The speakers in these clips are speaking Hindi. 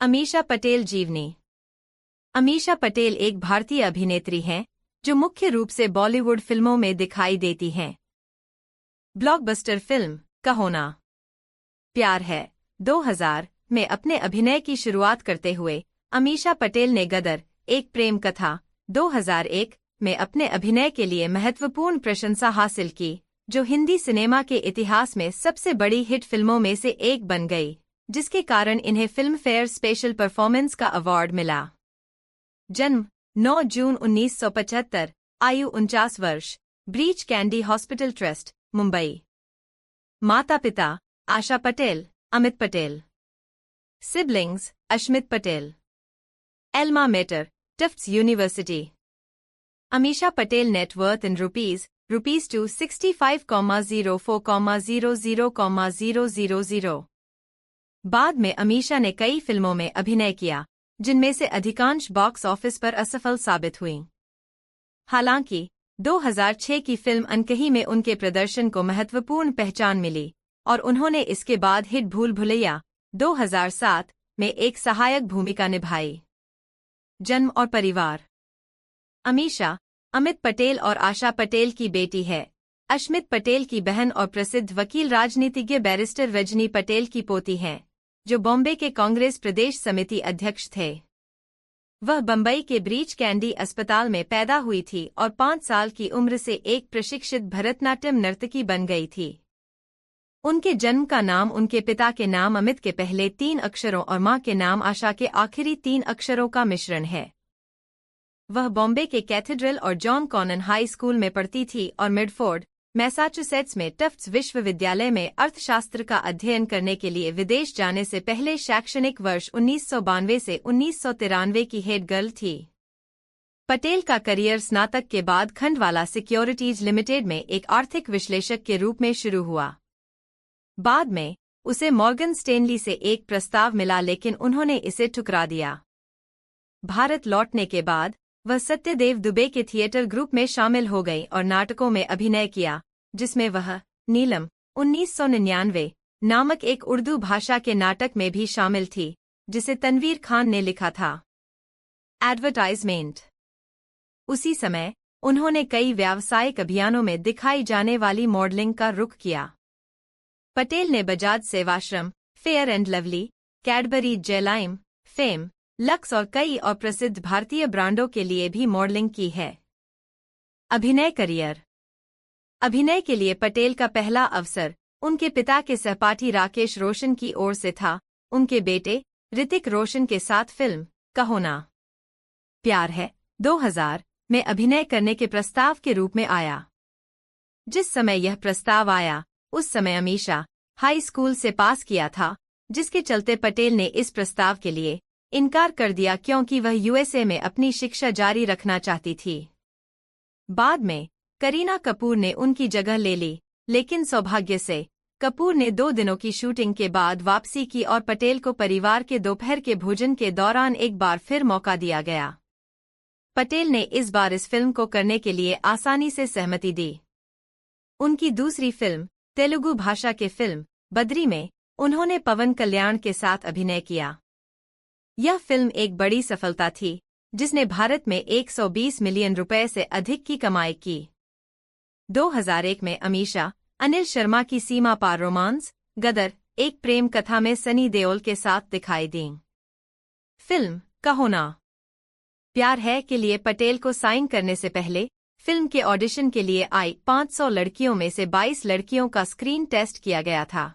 अमीषा पटेल जीवनी। अमीषा पटेल एक भारतीय अभिनेत्री हैं जो मुख्य रूप से बॉलीवुड फिल्मों में दिखाई देती हैं। ब्लॉकबस्टर फिल्म कहो ना प्यार है 2000 में अपने अभिनय की शुरुआत करते हुए अमीषा पटेल ने गदर एक प्रेम कथा 2001 में अपने अभिनय के लिए महत्वपूर्ण प्रशंसा हासिल की, जो हिंदी सिनेमा के इतिहास में सबसे बड़ी हिट फिल्मों में से एक बन गई, जिसके कारण इन्हें फिल्म फेयर स्पेशल परफॉर्मेंस का अवार्ड मिला। जन्म 9 जून 1975, आयु 49 वर्ष, ब्रीच कैंडी हॉस्पिटल ट्रस्ट, मुंबई। माता पिता Asha Patel, Amit Patel. Siblings Ashmit Patel. Alma mater, Tufts university. Ameesha Patel net worth in rupees $265,04,00,000। बाद में अमीषा ने कई फिल्मों में अभिनय किया, जिनमें से अधिकांश बॉक्स ऑफिस पर असफल साबित हुईं। हालांकि 2006 की फिल्म अनकही में उनके प्रदर्शन को महत्वपूर्ण पहचान मिली और उन्होंने इसके बाद हिट भूल भुलैया 2007 में एक सहायक भूमिका निभाई। जन्म और परिवार। अमीषा अमित पटेल और आशा पटेल की बेटी है। अश्मित पटेल की बहन और प्रसिद्ध वकील राजनीतिज्ञ बैरिस्टर रजनी पटेल की पोती हैं, जो बॉम्बे के कांग्रेस प्रदेश समिति अध्यक्ष थे। वह बंबई के ब्रीच कैंडी अस्पताल में पैदा हुई थी और 5 साल की उम्र से एक प्रशिक्षित भरतनाट्यम नर्तकी बन गई थी। उनके जन्म का नाम उनके पिता के नाम अमित के पहले 3 अक्षरों और मां के नाम आशा के आखिरी 3 अक्षरों का मिश्रण है। वह बॉम्बे के कैथेड्रल और जॉन कॉनन हाई स्कूल में पढ़ती थी और मिडफोर्ड, मैसाचुसेट्स में टफ्ट्स विश्वविद्यालय में अर्थशास्त्र का अध्ययन करने के लिए विदेश जाने से पहले शैक्षणिक वर्ष 1992 से 1993 की हेड गर्ल थी। पटेल का करियर स्नातक के बाद खंडवाला सिक्योरिटीज लिमिटेड में एक आर्थिक विश्लेषक के रूप में शुरू हुआ। बाद में उसे मॉर्गन स्टेनली से एक प्रस्ताव मिला, लेकिन उन्होंने इसे ठुकरा दिया। भारत लौटने के बाद वह सत्यदेव दुबे के थिएटर ग्रुप में शामिल हो गई और नाटकों में अभिनय किया, जिसमें वह नीलम 1999 नामक एक उर्दू भाषा के नाटक में भी शामिल थी, जिसे तनवीर खान ने लिखा था। एडवर्टाइजमेंट। उसी समय उन्होंने कई व्यावसायिक अभियानों में दिखाई जाने वाली मॉडलिंग का रुख किया। पटेल ने Bajaj Sevashram, Fair and Lovely, Cadbury जेलाइम, फेम, लक्स और कई और प्रसिद्ध भारतीय ब्रांडों के लिए भी मॉडलिंग की है। अभिनय करियर। अभिनय के लिए पटेल का पहला अवसर उनके पिता के सहपाठी राकेश रोशन की ओर से था। उनके बेटे ऋतिक रोशन के साथ फिल्म कहो ना प्यार है 2000 में अभिनय करने के प्रस्ताव के रूप में आया। जिस समय यह प्रस्ताव आया, उस समय अमीषा हाई स्कूल से पास किया था, जिसके चलते पटेल ने इस प्रस्ताव के लिए इनकार कर दिया, क्योंकि वह यूएसए में अपनी शिक्षा जारी रखना चाहती थी। बाद में करीना कपूर ने उनकी जगह ले ली, लेकिन सौभाग्य से कपूर ने 2 दिनों की शूटिंग के बाद वापसी की और पटेल को परिवार के दोपहर के भोजन के दौरान एक बार फिर मौका दिया गया। पटेल ने इस बार इस फिल्म को करने के लिए आसानी से सहमति दी। उनकी दूसरी फिल्म तेलुगु भाषा के फिल्म बद्री में उन्होंने पवन कल्याण के साथ अभिनय किया। यह फिल्म एक बड़ी सफलता थी, जिसने भारत में 120 मिलियन रुपए से अधिक की कमाई की। 2001 में अमीषा अनिल शर्मा की सीमा पार रोमांस गदर एक प्रेम कथा में सनी देओल के साथ दिखाई दीं। फिल्म कहो ना प्यार है के लिए पटेल को साइन करने से पहले फिल्म के ऑडिशन के लिए आई 500 लड़कियों में से 22 लड़कियों का स्क्रीन टेस्ट किया गया था।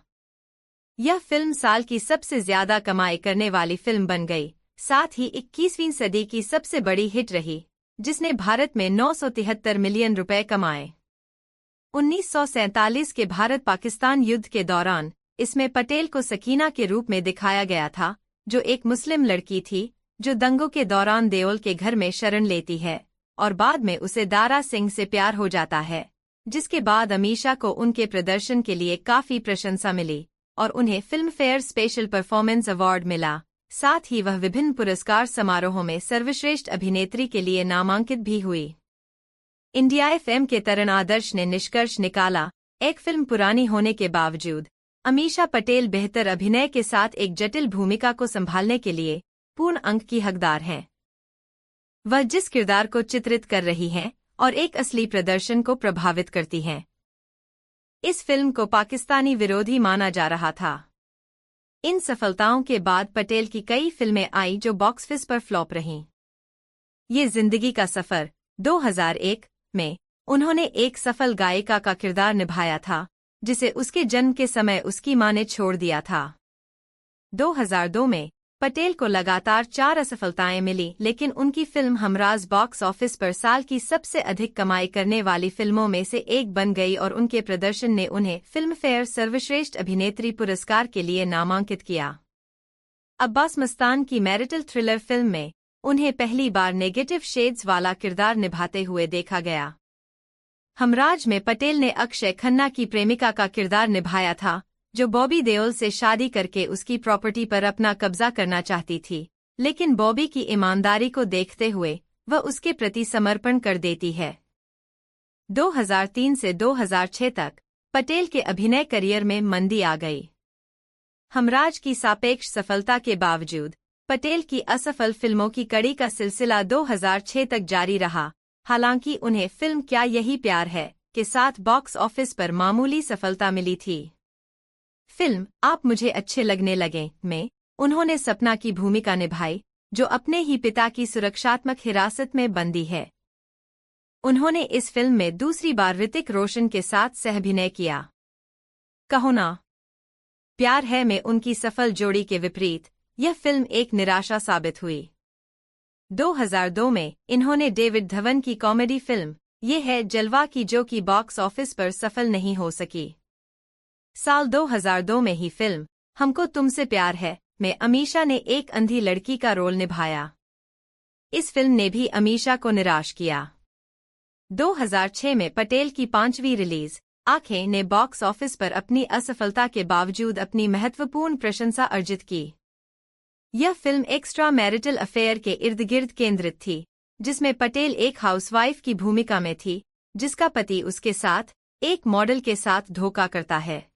यह फिल्म साल की सबसे ज्यादा कमाई करने वाली फिल्म बन गई, साथ ही 21वीं सदी की सबसे बड़ी हिट रही, जिसने भारत में 973 मिलियन रुपए कमाए। 1947 के भारत-पाकिस्तान युद्ध के दौरान इसमें पटेल को सकीना के रूप में दिखाया गया था, जो एक मुस्लिम लड़की थी जो दंगों के दौरान देओल के घर में शरण लेती है और बाद में उसे दारा सिंह से प्यार हो जाता है, जिसके बाद अमीषा को उनके प्रदर्शन के लिए काफी प्रशंसा मिली और उन्हें film fair special performance award मिला। साथ ही वह विभिन्न पुरस्कार समारोहों में सर्वश्रेष्ठ अभिनेत्री के लिए नामांकित भी हुई। इंडिया एफएम के तरण आदर्श ने निष्कर्ष निकाला, एक फिल्म पुरानी होने के बावजूद अमीषा पटेल बेहतर अभिनय के साथ एक जटिल भूमिका को संभालने के लिए पूर्ण अंक की हकदार हैं। वह जिस किरदार को चित्रित कर रही हैं और एक असली प्रदर्शन को प्रभावित करती हैं। इस फिल्म को पाकिस्तानी विरोधी माना जा रहा था। इन सफलताओं के बाद पटेल की कई फिल्में आई जो बॉक्स ऑफिस पर फ्लॉप रहीं। ये जिंदगी का सफर 2001 में उन्होंने एक सफल गायिका का किरदार निभाया था जिसे उसके जन्म के समय उसकी मां ने छोड़ दिया था। 2002 में पटेल को लगातार 4 असफलताएं मिली, लेकिन उनकी फिल्म हमराज बॉक्स ऑफिस पर साल की सबसे अधिक कमाई करने वाली फिल्मों में से एक बन गई और उनके प्रदर्शन ने उन्हें फिल्म फेयर सर्वश्रेष्ठ अभिनेत्री पुरस्कार के लिए नामांकित किया। अब्बास मस्तान की मैरिटल थ्रिलर फिल्म में उन्हें पहली बार नेगेटिव शेड्स वाला किरदार निभाते हुए देखा गया। हमराज में पटेल ने अक्षय खन्ना की प्रेमिका का किरदार निभाया था जो बॉबी देओल से शादी करके उसकी प्रॉपर्टी पर अपना कब्जा करना चाहती थी, लेकिन बॉबी की ईमानदारी को देखते हुए वह उसके प्रति समर्पण कर देती है। 2003 से 2006 तक पटेल के अभिनय करियर में मंदी आ गई। हमराज की सापेक्ष सफलता के बावजूद पटेल की असफल फिल्मों की कड़ी का सिलसिला 2006 तक जारी रहा। हालांकि उन्हें फिल्म क्या यही प्यार है के साथ बॉक्स ऑफिस पर मामूली सफलता मिली थी। फिल्म आप मुझे अच्छे लगने लगे में उन्होंने सपना की भूमिका निभाई जो अपने ही पिता की सुरक्षात्मक हिरासत में बंदी है। उन्होंने इस फिल्म में दूसरी बार ऋतिक रोशन के साथ सहअभिनय किया। कहो ना प्यार है में उनकी सफल जोड़ी के विपरीत यह फिल्म एक निराशा साबित हुई। 2002 में इन्होंने डेविड धवन की कॉमेडी फिल्म ये है जलवा की जो कि बॉक्स ऑफिस पर सफल नहीं हो सकी। साल 2002 में ही फिल्म हमको तुमसे प्यार है में अमीषा ने एक अंधी लड़की का रोल निभाया। इस फिल्म ने भी अमीषा को निराश किया। 2006 में पटेल की 5वीं रिलीज आंखें ने बॉक्स ऑफिस पर अपनी असफलता के बावजूद अपनी महत्वपूर्ण प्रशंसा अर्जित की। यह फिल्म एक्स्ट्रा मैरिटल अफेयर के इर्द गिर्द केंद्रित थी, जिसमें पटेल एक हाउसवाइफ की भूमिका में थी जिसका पति उसके साथ एक मॉडल के साथ धोखा करता है।